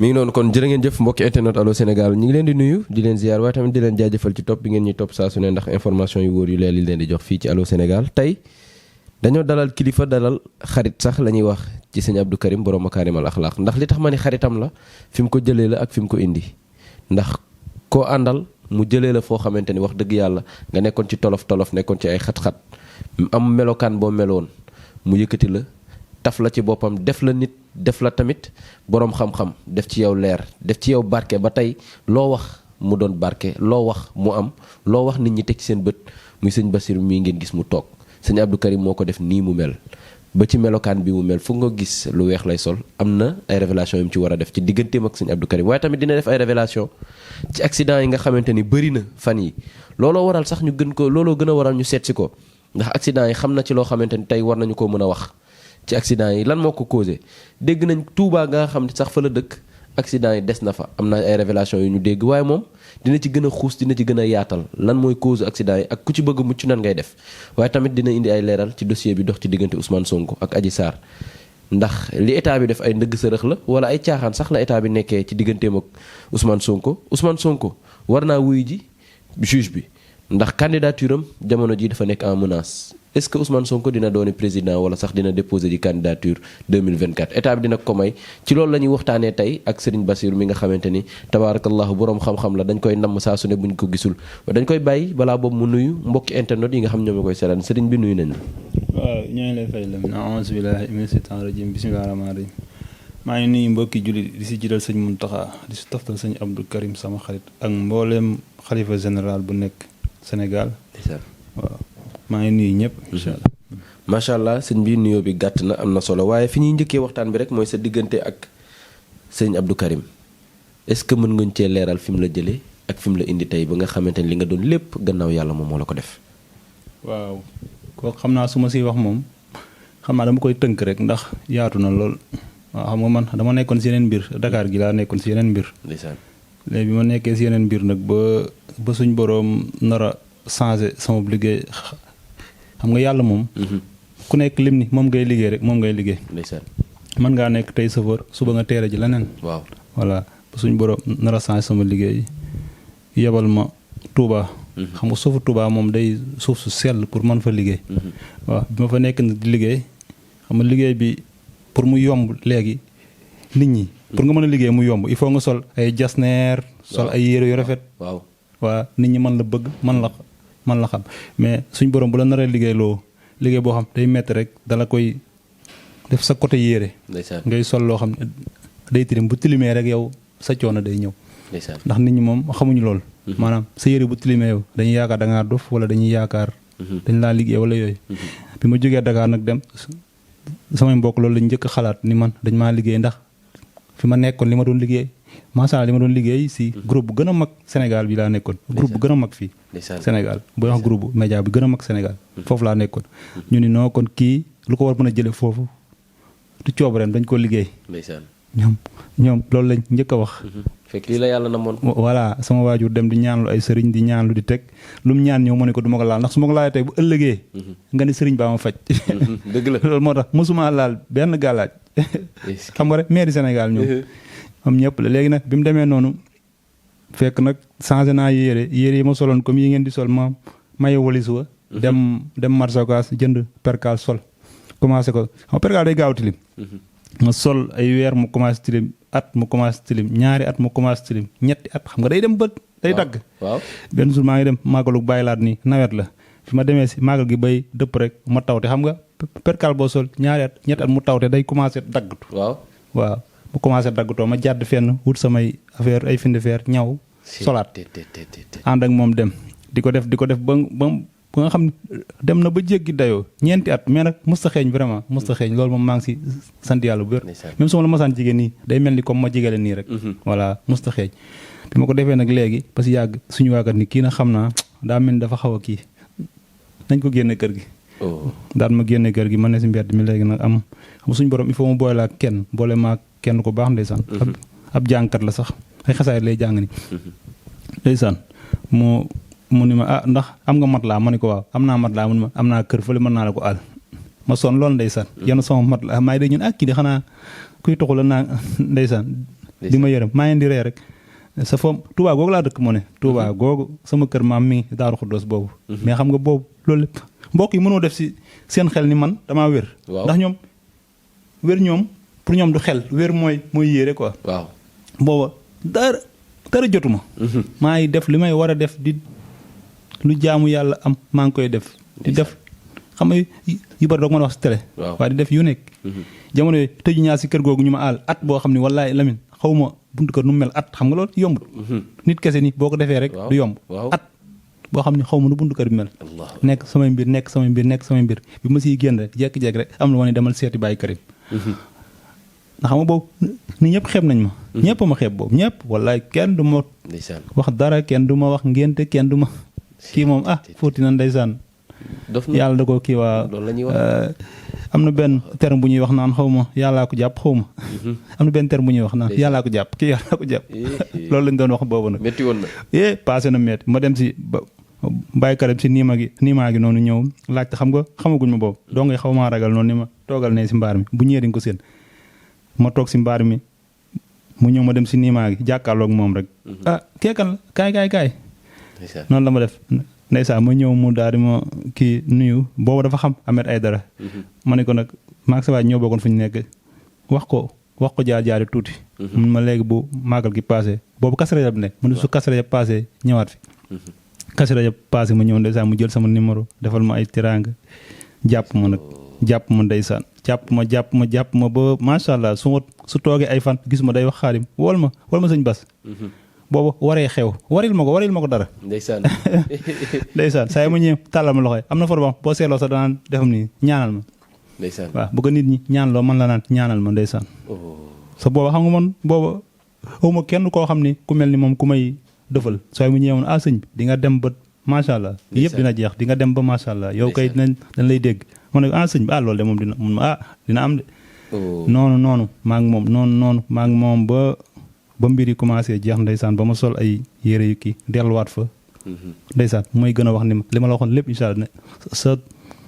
mi ngi noonu kon jërë ngeen jëf mbokki internet Allô Sénégal ñu ngi leen di nuyu di leen ziar waaye tamit di leen jaajëfal ci topp bi ngeen ñuy topp saa su ne ndax information yu wóor yu leer yi leen di jox fii ci Allô Sénégal tey dañoo dalal kilifa dalal xarit sax la ñuy wax ci sëñ Abdou Karim borom makaarimal axlaaq ndax li tax ma ni xaritam la fi mu ko jëlee la ak fi mu ko indi ndax koo àndal mu jëlee la foo xamante ni wax dëgg yàlla nga nekkoon ci tolof nekkoon ci ay xat-xat am melokaan boo meloon mu yëkkati la taf la ci boppam def la nit def la tamit boroom xam-xam def ci yow leer def ci yow barke ba tey loo wax mu doon barke loo wax mu am loo wax nit ñi teg ci seen bët muy sëñ Bassirou mii ngeen gis mu toog sëñ Abdou Karim moo ko def nii mu mel ba ci melokaan bi mu mel fu nga gis lu weex lay sol am na ay révélation yu mu ci war a def ci digganteem ak sëñ Abdou Karim waaye tamit dina def ay révélation ci accident yi nga xamante ni bëri na fan yi looloo waral sax ñu gën ko looloo gën a waral ñu seet si ko ndax accident yi xam na ci loo xamante ni tey war nañu ko mën a wax ci accident yi lan moo ko causé dégg nañ Touba nga xam ne sax fa la dëkk accident yi des na fa am na ay révélation yu ñu dégg waaye moom dina ci gën a xuus dina ci gën a yaatal lan mooy cause accident yi ak ku ci bëgg mucc nan ngay def waaye tamit dina indi ay leeral ci dossier bi dox ci diggante Ousmane Sonko ak Adji Sarr ndax li état bi def ay ndëgg sërëx la wala ay caaxaan sax la état bi nekkee ci digganteem ak Ousmane Sonko war naa wuyu ji juge bi ndax candidature am jamono ji dafa nekk en menace est-ce que Ousmane Sonko dina dooni président wala sax dina déposer di candidature 2024 état bi dina ko may ci loolu la ñuy waxtaanee tey ak Serigne Bassirou mi nga xamante ni tabaarakallahu boroom xam-xam la dañ koy namm saa su ne buñ ko gisul dañ koy bàyyi balaa boobu mu nuyu mbokki internet yi nga xam ñoom koy seetaan Serigne bi nuyu nañ la. waaw ñoo ngi lay fay la a'uuzu billaahi mina shaytaani rajiim bismillaahi rahmaani rahiim maa ngi nuyu mbokki jullit di si jiital sëñ Muntaxa di si toftal sëñ Abdou Karim sama xarit ak mbooleem xalifa général bu nekk Sénégal waaw maa ngi nuyu ñëpp incha allah. macha allah sëñ bi nuyoo bi gàtt na am na solo waaye fi ñuy njëkkee waxtaan bi rek mooy sa diggante ak sëñ Abdou Karim est-ce que mën nga cee leeral fi mu la jëlee ak fi mu la indi tey ba nga xamante ni li nga doon lépp gannaaw yàlla moom moo la ko def. waaw kooku xam naa su ma siy wax moom xam naa dama koy tënk rek ndax yaatu na lool waaw xam nga man dama nekkoon si yeneen mbir Dakar gi laa nekkoon si yeneen mbir. ndeysaan léegi bi ma nekkee si yeneen mbir nag ba suñ boroom nar a changé sama liggéey. xam nga yàlla moom ku nekk lim ni moom ngay liggéey rek moom ngay liggéey mën ngaa nekk tey chauffeur suba nga teere ji leneen waaw voilà ba suñ borom nar a changé sama liggéey yebal ma Touba xam nga suufu Touba moom day suuf su sell pour mën fa liggéey waaw bi ma fa nekk nag di liggéey xam nga liggéey bi pour mu yomb léegi nit ñi pour nga mën a liggéey mu yomb il faut nga sol ay jasneer sol ay yére yu rafet waaw nit ñi mën la bëgg man la xam mais suñ borom bu la naree liggéey liggéey boo xam day metti rek dala koy def sa côté yére ngay sol loo xam ne day tilim bu tilimee rek yow sa coono day ñëw ndax nit ñi moom xamuñu lool maanaam sa yére bu tilimee yow dañuy yaakaar da ngaa dof wala dañuy yaakaar dañ laa liggéey wala yooyu bi ma jógee Dakar nag dem samay mbokk loolu lañ njëkk a xalaat ni man dañ maa liggéey ndax fi ma nekkoon li ma doon liggéey macha allah li ma doon liggéey si groupe bu gën a mag Sénégal bi laa nekkoon groupe bu gën a mag fii Sénégal booy wax groupe média bi gën a mag Sénégal foofu laa nekkoon ñu ni noo kon kii lu ko war mën a jële foofu du coobareem dañ ko liggéey ñoom loolu lañ njëkk a wax fekk lii la yàlla namoon voilà sama waajur dem di ñaanlu ay sëriñ di ñaanlu di teg lu mu ñaan ñëw ma ne ko du ma ko laal ndax su ma ko laalee tey bu ëllëgee nga ni sëriñ baa ma faj dëgg la loolu moo tax mosuma laal benn gàllaaj xam nga rek mairie Sénégal ñoom am ñëpp la léegi nag bi mu demee noonu fekk nag changé naa yére yi ma soloon comme yi ngeen di sol ma maye walis wa dem marché Ocass jënd percal sol commencé ko xam percal day gaaw tilim ma sol ay weer mu commencé tilim at mu commencé tilim ñaari at mu commencé tilim ñetti at xam nga day dem bët day dagg benn jour maa ngi dem màggalu bàyyilaat nii nawet la fi ma demee si màggal gi bay dëpp rek ma tawte xam nga percal boo sol ñaari at ñetti at mu tawte day commencé daggatu waaw mu commencé daggatoo ma jàdd fenn wut samay affaire ay finde feer ñaw solaat ànd ak moom dem di ko def ba nga xam dem na ba jéggi dayoo ñeenti at mais nag musta xeeñ vraiment musta xeeñ loolu moom maa ngi si sant yàlla bu wér même su ma la masaan jigéen nii day mel ni comme ma jigale nii rek voilà musta xeeñ bi ma ko defee nag léegi parce que yàgg suñu waagat ni kii na xam naa daa mel ni dafa xaw a kii nañ ko génne kër gi daal ma génne kër gi ma ne si mbedd mi léegi nag am xam suñu borom il faut mu boole ak kenn boole maa kenn ko baax ndeysaan ab jàngkat la sax ay xasaayit lay jàng ni ndeysaan mu ni ma ndax am nga matelas ma ne ko waaw am naa matelas mu ni ma am naa kër fële mën naa la ko àll ma sonn loolu ndeysaan yenn sama matelas maa ngi dégg ñun kii di xanaa kuy toxu la naa ndeysaan di ma yërëm maa ngi di ree rek sa foom Touba googu laa dëkk moo ne Touba googu sama kër maam mi Daaru Xuddoos boobu mais xam nga boobu loolu lépp mbokk yi mënoo def si seen xel ni man damaa wér ndax ñoom wér ñoom pour ñoom du xel wér mooy yéere quoi waaw booba dara jotuma maa ngi def li may war a def di lu jaamu yàlla am maa ngi koy def di def xam nga yu bari doog mën a wax si télé waaye di def yu nekk jamono yooyu tëju ñaar si kër googu ñu ma aal at boo xam ne wallaay Lamine xaw ma buntu kër nu mu mel at xam nga loolu yombut nit kese ni boo ko defee rek du yomb at boo xam ne xaw ma nu buntu kër bi mel nekk samay mbir bi ma siy génn rek jekki-jekki rek am lu ma ne demal seeti Baye Karim ndax xam nga boobu nit ñëpp xeeb nañ ma ñëpp ma xeeb boobu ñëpp wallaay kenn du ma wax dara kenn du ma wax ngénte kenn du ma kii moom fóoti na ndeysaan yàlla da ko kii waa am na benn terme bu ñuy wax naan xaw ma yàllaa ko jàpp xaw ma am na benn terme bu ñuy wax naan yàllaa ko jàpp kii yàllaa ko jàpp loolu lañ doon wax boobu nag métti woon na passé na métti ma dem si Baye Karim si niimaa gi noonu ñëw laajte xam nga xamaguñ ma boobu doo ngay xaw maa ragal noonu ni ma toogal ne si mbaar mi bu ñëwee di nga ko seen ma toog si mbaar mi mu ñëw ma dem si niimaa gi jàkkaarloog moom rek keekan la kaay noonu la ma def ndeysaan ma ñëw mu daal di ma kii nuyu boobu dafa xam Ahmed Aïdara ma ne ko nag maag sa waay ñoo bokkoon fu ñu nekk wax ko jaar tuuti mun ma léegi bu màggal gi passé boobu Kazu Rajab ne mu ne su Kazu Rajab passé ñëwaat fi Kazu Rajab passé ma ñëw ndeysaan mu jël sama numéro defal ma ay tiraanga jàpp ma ndeysaan jàpp ma ba macha allah su toogee ay fan gisuma day wax Xaadim wol ma sëñ Bas boobu waree xew waril ma ko dara ndeysaan saa yi ma ñëw tàllal ma loxoy am na for boo seetloo sax danaan defam nii ñaanal ma ndeysaan waaw bëgg nit ñi ñaanaloo man la naan ñaanal ma ndeysaan sa booba xam nga man booba awma kenn koo xam ni ku mel ni moom ku may dëfal saa yi mu ñëwoon sëñ bi di nga dem ba macha allah yëpp dina jeex di nga dem ba macha allah yow kay dañ lay dégg ma ne sëñ bi loolu de moom dina am de noonu maa ngi moom ba mbir yi commencé jeex ndeysaan ba ma sol ay yére yu kii delluwaat fa ndeysaan mooy gën a wax ni ma li ma la waxoon lépp incha allah sa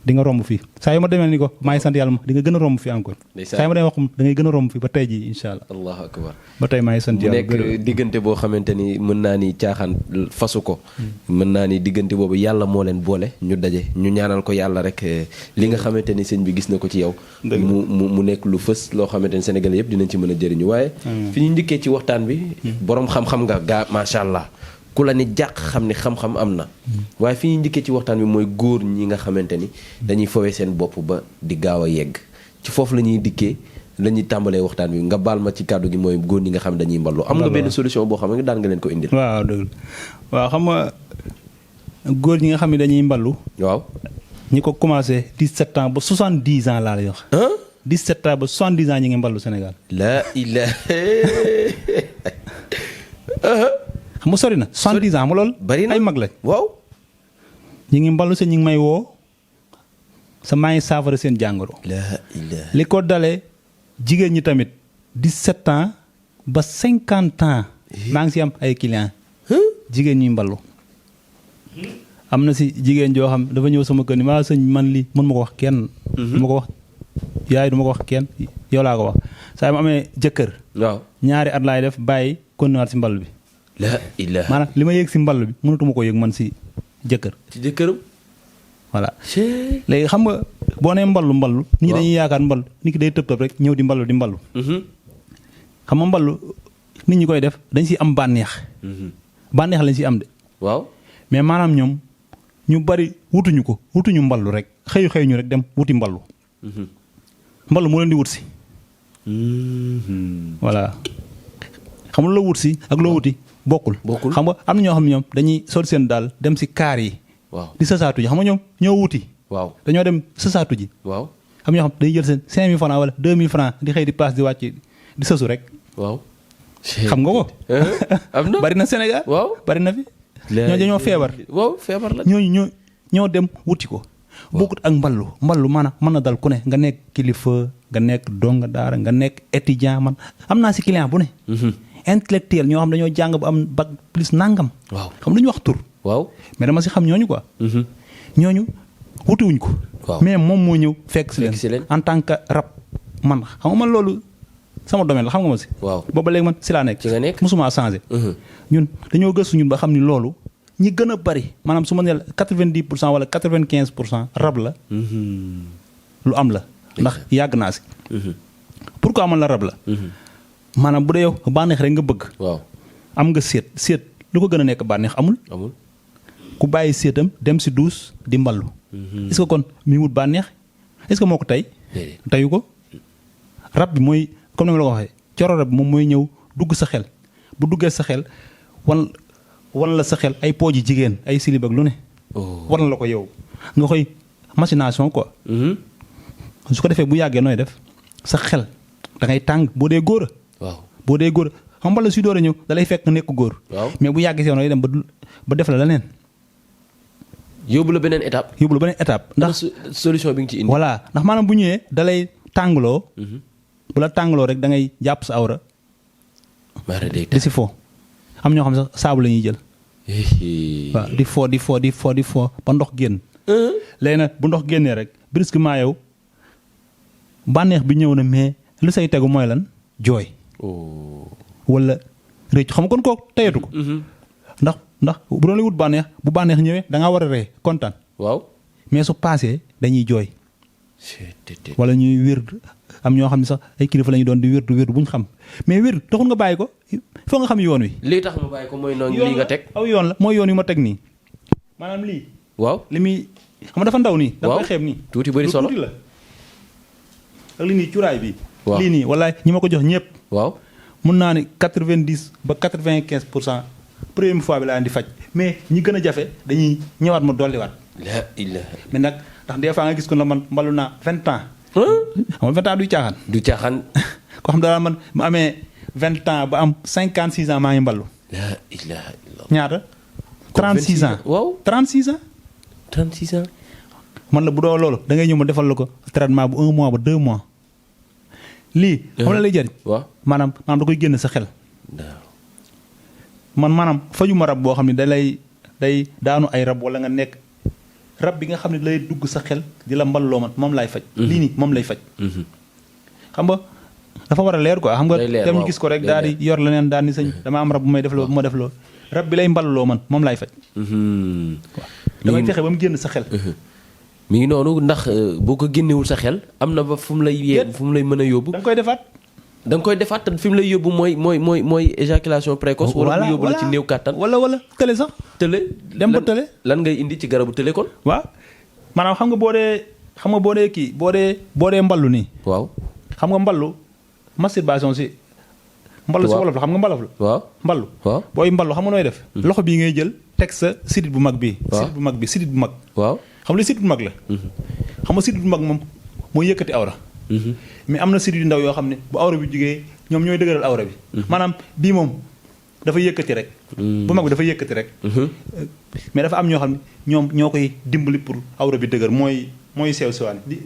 di nga romb fii saa yu ma demee ni ko maa ngi sant yàlla ma di nga gën a romb fii encore saa yu ma demee wax da ngay gën a romb fii ba tey ji incha allah allahu akbar ba tey maa ngi sant yàlla mu nekk diggante boo xamante ni mën naa ni caaxaan fasu ko mën naa ni diggante boobu yàlla moo leen boole ñu daje ñu ñaanal ko yàlla rek li nga xamante ni sëñ bi gis na ko ci yow mu nekk lu fës loo xamante ni Sénégal yëpp dinañ ci mën a jëriñu waaye fi ñu njëkkee ci waxtaan bi borom xam-xam nga gaa macha allah ku la ni jàq xam ni xam-xam am na waaye fi ñuy njëkkee ci waxtaan bi mooy góor ñi nga xamante ni dañuy fowee seen bopp ba di gaaw a yegg ci foofu la ñuy dikkee la ñuy tàmbalee waxtaan bi nga baal ma ci kàddu gi mooy góor ñi nga xam ne dañuy mballu am nga benn solution boo xam ne daan nga leen ko indil waaw dëgg waaw xam nga góor ñi nga xam ne dañuy mballu waaw ñi ko commencé 17 ans ba 70 ans laa lay wax 17 ans ba 70 ans ñi ngi mballu Sénégal la ilaha xam nga sori na 70 ans ma loolu bari na ay mag lañ waaw ñi ngi mballu seen ñi ngi may woo sa maa ngi saafara seen jàngoro li ko dalee jigéen ñi tamit 17 ans ba 50 ans maa ngi si am ay clients jigéen ñuy mballu am na si jigéen joo xam dafa ñëw sama kër ni maa sëñ man lii mën ma ko wax kenn du ma ko wax yaay du ma ko wax kenn yow laa ko wax saa yi ma amee jëkkër waaw ñaari at laay def bàyyi continuer si mball bi la ilaha maanaam li ma yëg si mball bi mënatuma ko yëg man si jëkkër ci jëkkëram voilà léegi xam nga boo nee mballu nit ñi dañuy yaakaar mballu nit ki day tëb rek ñëw di mballu xam nga mballu nit ñi koy def dañ si am bànneex lañ si am de waaw mais maanaam ñoom ñu bari wutuñu mballu rek xëyu ñu rek dem wuti mballu mballu moo leen di wut si voilà xam nga loo wut si ak loo wuti bokkul xam nga am na ñoo xam ne ñoom dañuy sol seen daal dem si kaar yi waaw di sësaatu ji xam nga ñoom ñoo wuti waaw dañoo dem sësaatu ji waaw xam ñoo xam dañuy jël seen 5000 francs wala 2000 francs di xëy di paas di wàcc di sësu rek waaw xam nga ko am na bari na Sénégal waaw bari na fi ñoo dañoo feebar waaw feebar la ñooñu ñoo dem wuti ko bokkut ak mballu maanaam mën na dal ku ne nga nekk kilifa nga nekk donga daara nga nekk étudiant man am naa si client bu ne intellectuel ñoo xam dañoo jàng ba am bac plus nangam waaw xam lu ñu wax tur waaw mais dama si xam ñooñu quoi ñooñu wutiwuñ ko mais moom moo ñëw fekk si leen en tant que rab man xam nga man loolu sama domaine la xam nga ma si. waaw booba léegi man si laa nekk. ci nga nekk musuma changé. ñun dañoo gëstu ñun ba xam ni loolu ñi gën a bari maanaam su ma nee la 90% wala 95% rab la. lu am la. ndax yàgg naa si. pourquoi man la rab la. maanaam bu dee yow bànneex rek nga bëgg. waaw am nga seet lu ko gën a nekk bànneex amul. ku bàyyi seetam dem si duus di mballu. est-ce que kon mi wut bànneex est-ce que moo ko tey. teyu ko rab bi mooy comme ni ma la ko waxee coro rab bi moom mooy ñëw dugg sa xel bu duggee sa xel wan la sa xel ay pooji jigéen ay silib ak lu ne. wan la ko yow nga koy machination quoi. su ko defee bu yàggee nooy def sa xel da ngay tàng boo dee góor a. waaw boo dee góor a xam nga la si door a ñëw da lay fekk nga nekk góor. mais bu yàggee si yow nooy dem ba def la leneen. yóbbu la beneen étape. ndax solution bi nga ci indi. voilà ndax maanaam bu ñëwee da lay tàngaloo. bu la tàngaloo rek da ngay jàpp sa awra. di si fo am ñoo xam sax saabu la ñuy jël. waaw di fo ba ndox génn. léegi nag bu ndox génnee rek brusquement yow bànneex bi ñëw na mais lu say tegu mooy lan jooy. wala rëcc xam nga kon kooku tayatu ko. ndax bu doon lay wut bànneex bu bànneex ñëwee da ngaa war a ree kontaan. waaw mais su paasee dañuy jooy. wala ñuy wér am ñoo xam ne sax ay kilifa la ñu doon di wér bu ñu xam mais wér taxul nga bàyyi ko foog nga xam yoon wi. lii tax nga bàyyi ko mooy noonu lii nga teg. aw yoon la mooy yoon wi ma teg nii maanaam lii. waaw li muy xam nga dafa ndaw nii. da koy xeeb nii tuuti bëri solo tuuti la. ak lii nii cuuraay bi. waaw lii nii walaay ñi ma ko jox ñëpp. waaw mun naa ni 90 ba 95% première fois bi laa di faj mais ñi gën a jafe dañuy ñëwaat ma dolliwaat. la ilaha. mais nag ndax des fois nga gis ko la man mbalu naa 20 ans. xam nga 20 ans du caaxaan. koo xam daal man mu amee 20 ans ba am 56 ans maa ngi mbalu. la ilaha illallah. ñaata. 36 ans waaw 36 ans. 36 ans. man la bu doo loolu da ngay ñëw ma defal la ko traitement bu 1 mois ba 2 mois. lii xam la lay jëriñ. waaw maanaam da koy génn sa xel. man maanaam fajuma rab boo xam ne day daanu ay rab wala nga nekk rab bi nga xam ne lay dugg sa xel di la mballoo man moom laay faj. lii nii moom lay faj. xam nga dafa war a leer quoi. xam nga dem ñu gis ko rek daal di yor leneen daal ni sëñ dama am rab bu may def loo bu ma def loo rab bi lay mballoo man moom laay faj. waaw damay fexe ba mu génn sa xel. mi ngi noonu ndax boo ko génnewul sa xel am na ba fu mu lay mën a yóbbu. da nga koy defaat. da nga koy defaat te fi mu lay yóbbu mooy éjaculation précoce. wala mu yóbbu la ci néew kàttan. wala tële sax. tële dem ba tële. lan ngay indi ci garabu tële kon. waaw maanaam xam nga boo dee kii boo dee mballu nii. waaw xam nga mballu masturbation si. mballu si wolof la xam nga mbalof la. waaw mballu. waaw booy mballu xam nga nooy def. loxo bii ngay jël teg sa sidit bu mag bii. sidit bu mag. waaw xam nga sidit bu mag la. xam nga sidit bu mag moom mooy yëkkati awra. mais am na sidit yu ndaw yoo xam ne bu awra bi jugee ñoom ñooy dëgëral awra bi. maanaam bii moom dafa yëkkati rek. bu mag bi dafa yëkkati rek. mais dafa am ñoo xam ne ñoom ñoo koy dimbali pour awra bi dëgër mooy sew sewaan di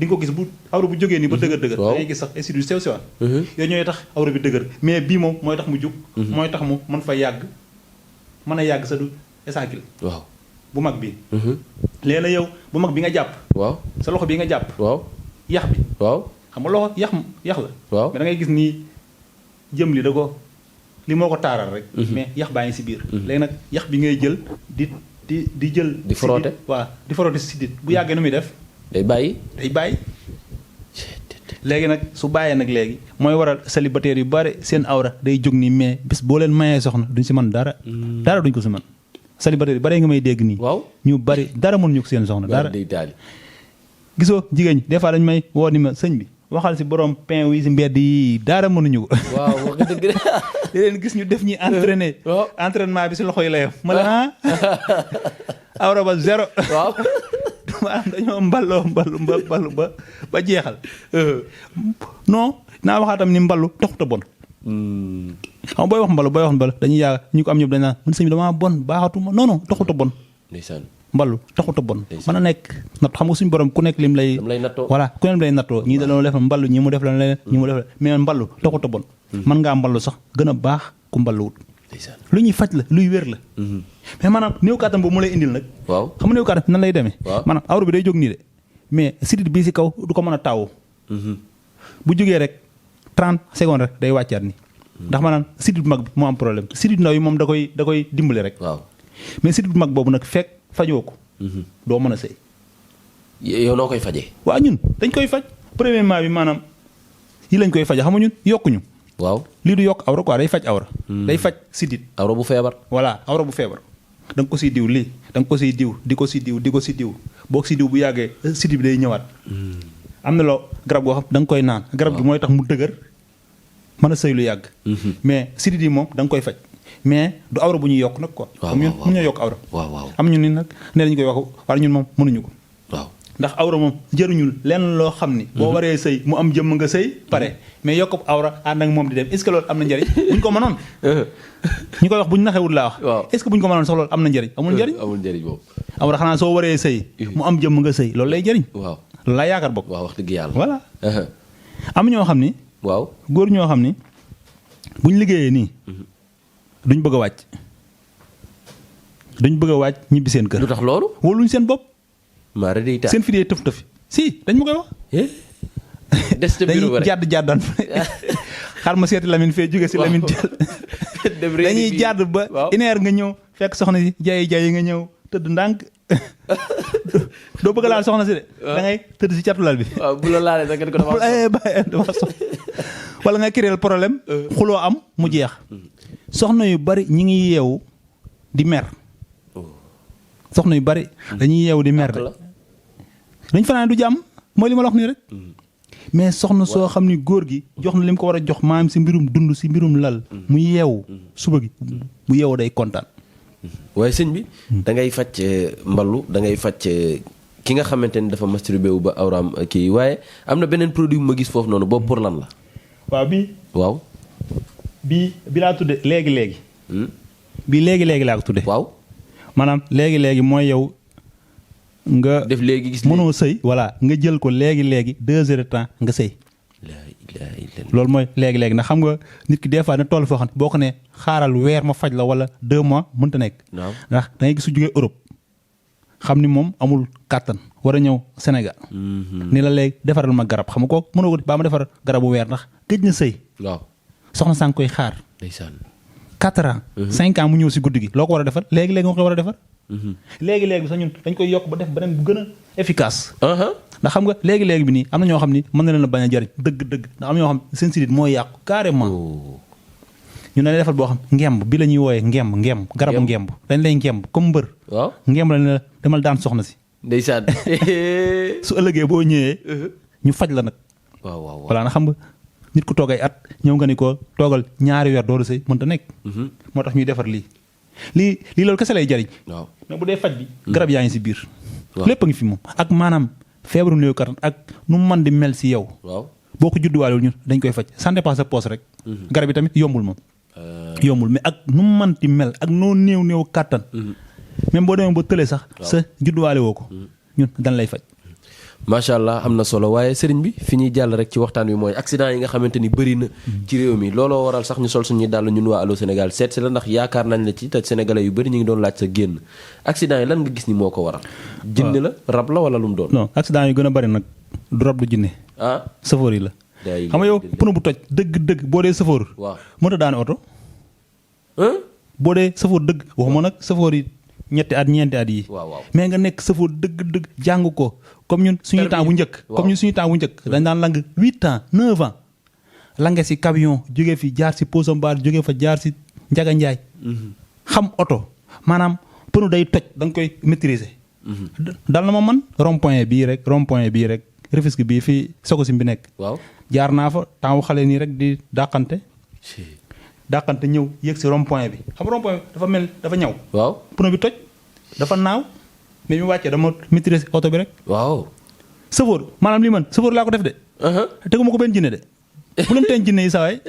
nga ko gis bu awra bu jógee nii ba dëgër. da ngay gis sax ay sidit yu sew sewaan. yooyu ñooy tax awra bi dëgër mais bii moom mooy tax mu jug. mooy tax mu mën fa yàgg mën a yàgg sa du éjancule. waaw bu mag bi. léegi nag yow bu mag bi nga jàpp. waaw sa loxo bi nga jàpp. waaw yax bi. waaw xam nga loxo yax la. waaw mais da ngay gis nii jëm li da ko li moo ko taaral rek. mais yax baa ngi si biir. léegi nag yax bi ngay jël di jël. di frotter waaw di frotter si sidit bu yàggee nu muy def. day bàyyi. léegi nag su bàyyee nag léegi mooy waral célibataire yu bari seen awra day jóg nii mais bis boo leen mayee soxna duñ si mën dara. dara duñ ko si mën. célibataire yu bari nga may dégg nii. waaw ñu bari dara mënuñu ko seen soxna dara. gisoo jigéen ñi des fois dañu may woo ni ma sëñ bi waxal si borom pain wi si mbedd yi dara mënuñu ko. waaw wax dëgg de. di leen gis ñu def ñi entraîné. entraînement bi si loxo yi la yem. ma la awra ba zéro. waaw. maanaam dañoo mballu ba jeexal. non naa waxaatam ni mballu taxut a bon. xam nga booy wax mballu dañuy yàgg ñu ko am ñëpp dañ naan man sëñ bi damaa bon baaxatuma non taxut a bon. ndeysaan. mballu taxut a bon. mën a nekk natt xam nga suñu borom ku nekk lim lay. nattoo voilà ku nekk lay nattoo ñii da doon def mballu ñii mu def la leneen ñii mu def la mais mballu taxut a bon. mën ngaa mballu sax gën a baax ku mballuwut. lu ñuy faj la luy wér la. mais maanaam néew kàttan boobu mu lay indil nag. waaw xam nga néew kàttan nan lay demee. maanaam awra bi day jóg nii de mais sidit bii si kaw du ko mën a taawu. bu jógee rek 30 secondes rek day wàccaat ni ndax maanaam sidit bu mag bi moo am problème sidit ndaw yi moom da koy dimbali rek. waaw mais sidit bu mag boobu nag fekk fajoo ko. doo mën a sëy. yow noo koy fajee. waaw ñun dañ koy faj premièrement bi maanaam yi lañ koy faje xam nga ñun yokkuñu. waaw lii du yokk awra quoi day faj awra. day faj sidit. awra bu feebar. voilà awra bu feebar. da nga ko siy diw lii da nga ko siy diw di ko si diw di ko si diw boo ko si diw bu yàggee sidit bi day ñëwaat. am na loo garab goo xam da nga koy naan. garab gi mooy tax mu dëgër mën a sëy lu yàgg. mais sidit yi moom da nga koy faj mais du awra bu ñuy yokk nag quoi. waaw ñun mun ñoo yokk awra. waaw am ñu ni nag nee nañu koy wax wala ñun moom mënuñu ko. waaw ndax awra moom jëruñul lenn loo xam ni. boo waree sëy mu am jëmm nga sëy pare mais yokk awra ànd ak moom di dem est-ce que loolu am na njëriñ buñ ko mënoon. ñu koy wax buñ naxewul laa wax. waaw est-ce que buñ ko mënoon sax loolu am na njëriñ amul njëriñ. amul njëriñ boobu. awra xanaa soo waree sëy mu am jëmm nga sëy loolu lay jëriñ. waaw loolu laa yaakaar bokk. waaw wax dëgg yàlla. voilà am ñoo xam ni. waaw góor ñoo xam ni buñ liggéeyee nii duñ bëgg a wàcc. duñ bëgg a wàcc ñibbi seen kër. lu tax loolu. wóoluñ seen bopp. maa day tax seen fi dee tëf tëfi si dañ ma koy wax. des te bureau ba rek dañuy jàddaan xar ma seeti Lamine fee jóge si Lamine jël dañuy jàdd ba une heure nga ñëw fekk soxna si jayi nga ñëw tëdd ndànk doo bëgg laal soxna si de. da ngay tëdd si catulal bi. waaw bu la laalee da nga ko dafa soxla wala nga créer problème. xuloo am mu jeex. soxna yu bari ñi ngi yeewu di mer. soxna yu bari dañuy yeewu di mer de. dañ fanaan du jàmm mooy li ma la wax nii rek. mais soxna soo xam ni góor gi jox na li mu ko war a jox maam si mbirum dund si mbirum lal. mu yeewu suba gi bu yeewoo day kontaan. waaye sëñ bi. da ngay faj mballu da ngay faj ki nga xamante ni dafa masturbé wu ba awraam kii waaye am na beneen produit bu ma gis foofu noonu boobu pour lan la. waaw bii. waaw. bi laa tudde léegi. bii léegi laa ko tudde. waaw. maanaam léegi mooy yow. nga def léegi gis mënoo sëy voilà nga jël ko léegi 2 heures de temps nga sëy. loolu mooy léegi ndax xam nga nit ki des fois na toll foo xam ne boo ko ne xaaral weer ma faj la wala 2 mois mënta nekk. ndax da ngay gis su jógee Europe xam ni moom amul kàttan war a ñëw Sénégal. ni la léegi defaral ma garab xam nga kooku mënoo ko baa ma defar garabu weer ndax gëj na sëy. waaw soxna saa ngi koy xaar. ndeysaan 4 ans. 5 ans mu ñëw si guddi gi loo ko war a defar léegi nga ko war a defar. léegi bi sax ñun dañ koy yokk ba def beneen bu gën a efficace. ndax xam nga léegi bi nii am na ñoo xam ni mën na leen a bañ a jariñ dëgg ndax am na ñoo xam seen sidit mooy yàqu carrément. ñu ne defal boo xam ngemb bi la ñuy wooyee ngemb garabu ngemb dañ lay ngemb comme mbër. waaw ngemb la ne demal daan soxna si. ndeysaan. su ëllëgee boo ñëwee. ñu faj la nag. waaw voilà na xam nga nit ku toog ay at ñëw nga ni ko toogal ñaari weer dooru sëy mënta nekk. moo tax ñuy defar lii loolu kese lay jariñ. waaw mais bu dee faj bi. garab yaa ngi si biir. lépp a ngi fi moom ak maanaam feebaru néew kattan ak nu mu mën di mel si yow. waaw boo ko judduwaalewul ñun dañ koy faj ça dépend sa poche rek. garab yi tamit yombul moom. yombul mais ak nu mu mën di mel ak noo néew kattan. même boo demee ba tële sax. sa judduwaale woo ko. ñun dañ lay faj. macha allah am na solo waaye sëriñ bi fi ñuy jàll rek ci waxtaan wi mooy accident yi nga xamante ni bëri na ci réew mi looloo waral sax ñu sol suñuy dàll ñun waa Allô Sénégal seet si la ndax yaakaar nañ la ci te sénégalais yu bëri ñu ngi doon laaj sa génn accident yi lan nga gis ni moo ko waral. jinne la rab la wala lu mu doon. non accident yu gën a bëri nag du rab du jinne. safoor yi la. xam nga yow pneu bu toj dëgg boo dee safoor. waaw mënut a daane oto. boo dee safoor dëgg waxuma nag safoor yi ñetti at ñeenti at yi. mais nga nekk safoor dëgg jàng ko. comme ñun suñu temps bu njëkk. dañ daan lang 8 ans 9 ans. lange si camion jógee fi jaar si Posombar jógee fa jaar si Njaga Njaay. xam oto maanaam pneu day toj da nga koy maîtriser. dal na ma man rond point bii rek Rufisque bii fii Sococim bi nekk. waaw jaar naa fa temps wu xale nii rek di dàqante ñëw yéeg si rond point bi xam rond point bi dafa ñaw. waaw pneu bi toj dafa naaw. mais mi wàccee dama maîtriser oto bi rek. waaw. sëfoor maanaam lii man sëfoor laa ko def de. teguma ko benn jinne de. bu leen teen jinne yi saa waay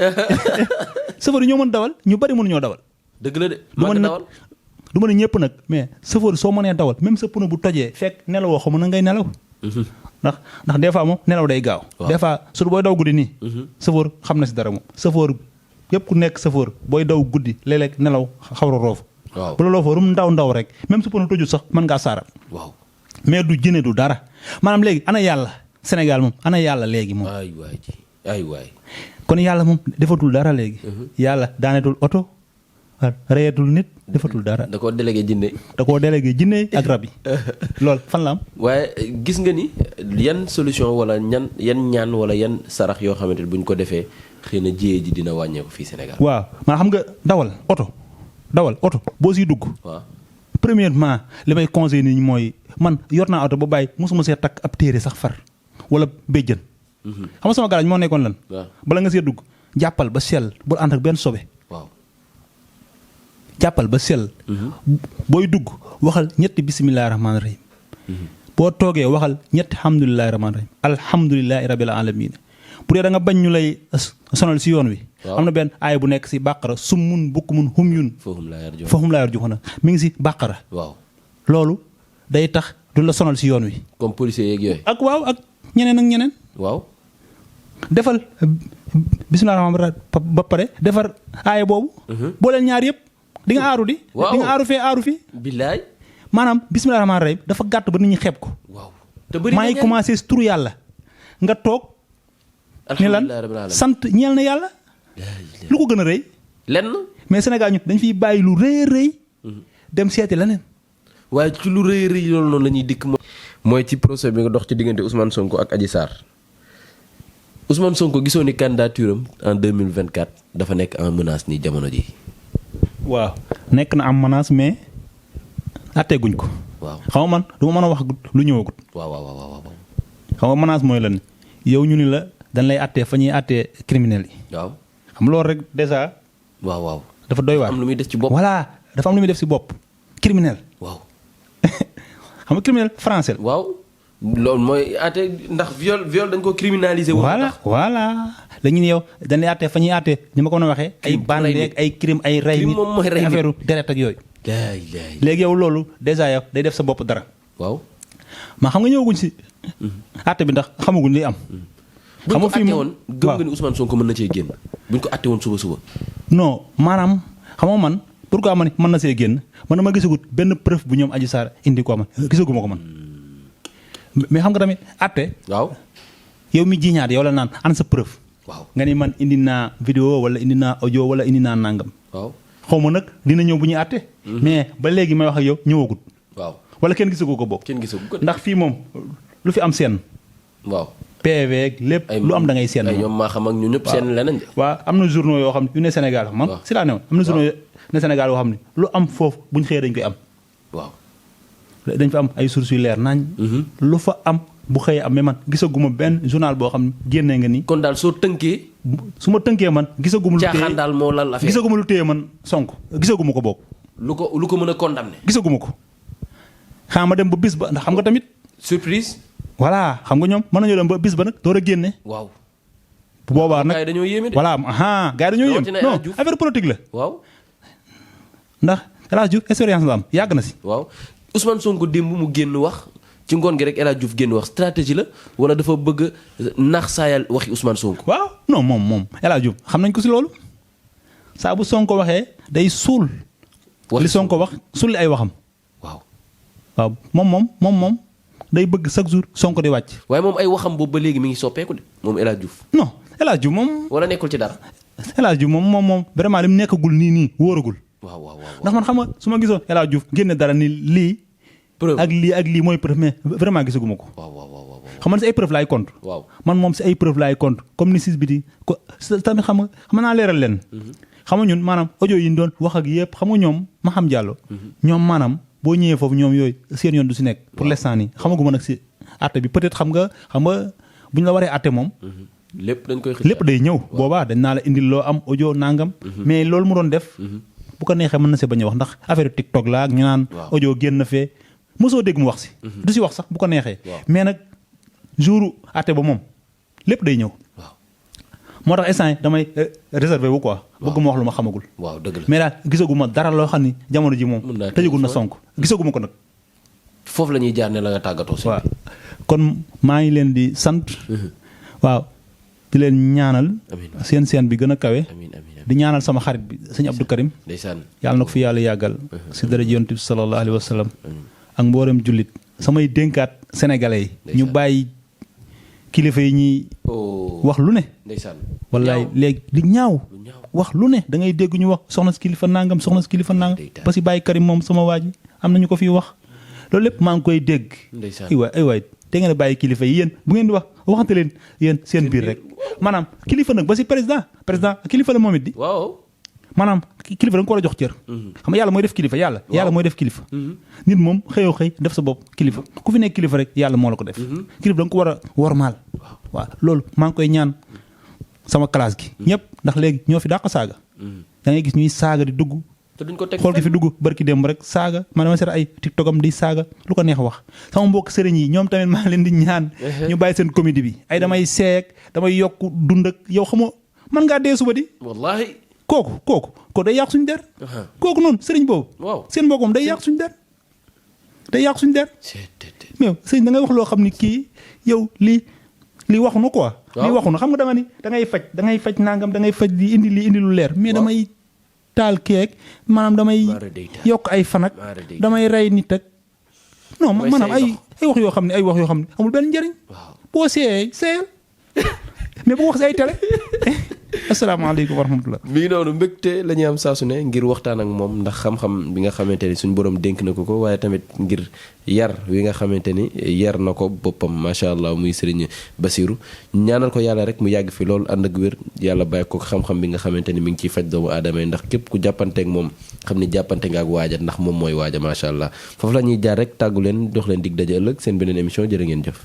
sëfoor yi ñoo mën dawal ñu bari mënuñoo dawal. dëgg la de du mën a ñëpp nag mais sëfoor soo mënee dawal même sa pneu bu tojee fekk nelawoo xamu na ngay nelaw. ndax des fois moom nelaw day gaaw. des fois su booy daw guddi nii. sëfoor xam na si dara moom sëfoor yëpp ku nekk sëfoor booy daw guddi léeg-léeg nelaw xaw a roofu. waaw bu la loo fa rum ndaw rek même su pneu tojul sax mën ngaa saaral. waaw mais du jëne du dara maanaam léegi ana yàlla Sénégal moom ana yàlla léegi moom. ay waay kon yàlla moom defatul dara léegi. yàlla daanetul oto reyatul nit defatul dara. da koo délégué jinne. da koo délégué jinne ak rab yi loolu fan la am. waaye gis nga ni yan solution wala yan ñaan wala yan sarax yoo xamante ne bu ñu ko defee xëy na jiyee ji dina wàññeeku fii Sénégal. waaw man xam nga dawal oto boo siy dugg. waaw premièrement li may conseillé nit ñi mooy man yor naa oto ba bàyyi mosuma see takk ab téere sax far wala béjjën. xam nga sama garage moo nekkoon lan. waaw bala nga see dugg jàppal ba sell bul ànd ak benn sobe. waaw jàppal ba sell. booy dugg waxal ñetti bisimilah rahmaani rahim. boo toogee waxal ñetti alhamdulilah rahmaani rahim alhamdulilah rabil alamin bu dee da nga bañ ñu lay sonal si yoon wi. am na benn aaya bu nekk si bàqara summun bukmun humyun. fahum laa yarjuuna mi ngi si bàqara. waaw loolu day tax du la sonal si yoon wi. comme policier yeeg yooyu. ak waaw ak ñeneen. waaw. defal bisimilah rahmaani rahim ba pare defar aaya boobu. boo leen ñaar yëpp. di nga aaru di. waaw di nga aaru fee aaru fii. billaay. maanaam bisimilah rahmaani rahim dafa gàtt ba nit ñi xeeb ko. waaw te bëri maa ngi commencé si turu yàlla. nga toog. ni lan sant ñeel na yàlla. lu ko gën a rëy. lenn. mais Sénégal ñu dañ fiy bàyyi lu rëy rëy. dem seeti leneen. waaye ci lu rëy rëy loolu noonu la ñuy dikk. mooy ci procès bi nga dox ci diggante Ousmane Sonko ak Adji Sarr. Ousmane Sonko gisoo ni candidature am en 2024 dafa nekk en menace nii jamono ji. waaw nekk na am menace mais atteeguñ ko. waaw xam nga man du ma mën a wax lu ñëwagut. waaw. xam nga menace mooy lan yow ñu ni la dañ lay attee fa ñuy attee criminel yi. waaw xam loolu rek déjà. waaw. dafa doy waar am lu muy def ci bopp. voilà dafa am lu muy def ci bopp. criminel. waaw. xam nga criminel français la. waaw loolu mooy atte ndax viol dañ ko criminaliser. voilà dañu ne yow dañ lay attee fa ñuy attee ñu ma ko mën a waxee. ay bande ay crime ay rey nit moom mooy rey nit affaire deret ak yooyu. léegi yow loolu déjà yow day def sa bopp dara. waaw. maa xam nga ñëwaguñ ci. atte bi ndax xamaguñ li am. xam nga fii moom gëm nga ni Ousmane Sonko mën na cee génn. buñ ko atte woon suba. non maanaam xam nga man pourquoi ma ne mën na see génn man dama gisagut benn preuve bu ñoom Adji Sarr indi ko man gisaguma ko man. mais xam nga tamit atte. waaw. yow mi jiñaat yow la naan an sa preuve. waaw nga ni man indi naa vidéo wala indi naa audio wala indi naa nangam. waaw xaw ma nag dina ñëw bu ñuy atte. mais ba léegi may wax ak yow ñëwagut. waaw wala kenn gisagu ko bokk. kenn gisagu ko ndax fii moom lu fi am seen. waaw. PV lépp lu am da ngay seen. ay ñoom maa xam ak ñu ñëpp seen leneen. waaw am na journaux yoo xam ne yu ne Sénégal man si laa ne woon am na journaux ne Sénégal yoo xam ne lu am foofu buñ xëyee dañ koy am. waaw. dañ fa am ay sources yu leer nañ. lu fa am bu xëyee am mais man gisaguma benn journal boo xam ne génnee nga ni. kon daal soo tënkee. su ma tënkee man gisaguma lu téye caaxaan daal moo lal affaire gisaguma lu téye man Sonko gisaguma ko bokk. lu ko mën a condamné. gisaguma ko xam ma dem ba bis ba ndax xam nga tamit. surprise. voilà xam nga ñoom mën nañoo dem ba bis ba nag door a génne. waaw. bu boobaa nag gars yi dañoo yéeme de. voilà gars yi dañoo yéeme non affaire politique la. waaw. ndax El Hadj Diouf expérience la am yàgg na si. waaw Ousmane Sonko démb mu génn wax ci ngoon gi rek El Hadj Diouf génn wax stratégie la wala dafa bëgg naax saayal waxi Ousmane Sonko. waaw non moom El Hadj Diouf xam nañ ko si loolu saa bu Sonko waxee day suul. li Sonko wax sulli ay waxam. waaw moom day bëgg chaque jour Sonko di wàcc. waaye moom ay waxam boobu ba léegi mi ngi soppeeku de moom El Hadj Diouf. non El Hadj Diouf moom. wala nekkul ci dara. El Hadj Diouf moom vraiment li mu nekkagul nii wóoragul. waaw ndax man xam nga su ma gisoon El Hadj Diouf génne dara ni lii. preuve ak lii mooy preuve mais vraiment gisaguma ko. waaw. xam nga si ay preuve laay compte. waaw man moom si ay preuve laay compte comme ni sis bi di ko tamit xam naa leeral leen. xam nga ñun maanaam audio yi ñu doon wax ak yëpp xam nga ñoom ma xam jàllo ñoom maanaam boo ñëwee foofu ñoom yooyu seen yoon du si nekk. pour l'instant nii xamaguma nag si àtte bi peut-être xam nga bu ñu la waree àtte moom. lépp dañ koy lépp day ñëw. boobaa dañ naa la indil loo am audio nangam. mais loolu mu doon def. bu ko neexee mën na see bañ a wax ndax affaire TikTok la ak ñu naan. audio génn fee mosoo dégg mu wax si. du si wax sax bu ko neexee. mais nag jour àtte ba moom lépp day ñëw. moo tax instant damay réservé wu quoi. bëgg ma wax lu ma xamagul. waaw dëgg la mais daal gisaguma dara loo xam ni jamono ji moom. tëjagul na Sonko gisaguma ko nag. foofu la ñuy jaar ne la nga tàggatoo. waaw kon maa ngi leen di sant. waaw di leen ñaanal. seen bi gën a kawe. di ñaanal sama xarit bi sëñ Abdou Karim. ndeysaan yàlla na ko fi yàlla yàggal. si daraja yonent bi sallallahu alayhi wa sallam. ak mboolem jullit samay dénkaat sénégalais yi. ñu bàyyi kilifa yi ñuy wax lu ne. ndeysaan wallaay léegi di ñaaw wax lu ne da ngay dégg ñu wax soxna si kilifa nangam soxna si kilifa nangam ba si Baye Karim moom sama waa ji am na ñu ko fiy wax loolu lépp maa ngi koy dégg. ndeysaan ay waay te ngeen a bàyyi kilifa yi yéen bu ngeen di wax waxante leen yéen seen biir rek maanaam kilifa nag ba si président kilifa la moom it di. waaw maanaam kilifa da nga ko war a jox cër. xam nga yàlla mooy def kilifa yàlla mooy def kilifa. nit moom xëyoo xëy def sa bopp kilifa ku fi nekk kilifa rek yàlla moo la ko def. kilifa da nga ko war a wormaal. waaw loolu maa ngi koy ñaan sama classe gi. ñëpp ndax léegi ñoo fi dàq saaga. da ngay gis ñuy saaga di dugg. te duñ ko teg xool ki fi dugg barki démb rek saaga man dama seet ay tiktokam di saaga lu ko neex wax sama mbokk sëriñ yi ñoom tamit maa leen di ñaan. ñu bàyyi seen comédie bi ay damay seek damay yokk dund ak yow xamoo man ngaa dee suba di. wallaahi. kooku day yàq suñu der. kooku noonu sëriñ boobu. waaw seen mbokkom day yàq suñu der. mais sëriñ da ngay wax loo xam ni kii yow lii waxu na quoi. lii waxu na xam nga dama ni da ngay faj nangam da ngay faj di indi lii indi lu leer. mais damay taal keek maanaam damay yokk ay fanak damay rey nit ak. non maanaam ay wax yoo xam ne amul benn njëriñ. boo seeyal mais bu wax si ay télé. asalaamaaleykum wa rahmatulah. mi ngi noonu mbégte la ñuy am saa su ne ngir waxtaan ak moom ndax xam-xam bi nga xamante ni suñu borom dénk na ko waaye tamit ngir yar wi nga xamante ni yar na ko boppam macha allah muy Serigne Bassirou ñaanal ko yàlla rek mu yàgg fi loolu ànd ak wér yàlla bàyyi ko xam-xam bi nga xamante ni mi ngi ciy faj doomu aadama yi ndax képp ku jàppanteek moom xam ni jàppante nga ak waaja ndax moom mooy waaja macha allah foofu la ñuy jaar rek tàggu leen dox leen dig daje ëllëg seen beneen émission jërë ngeen jëf.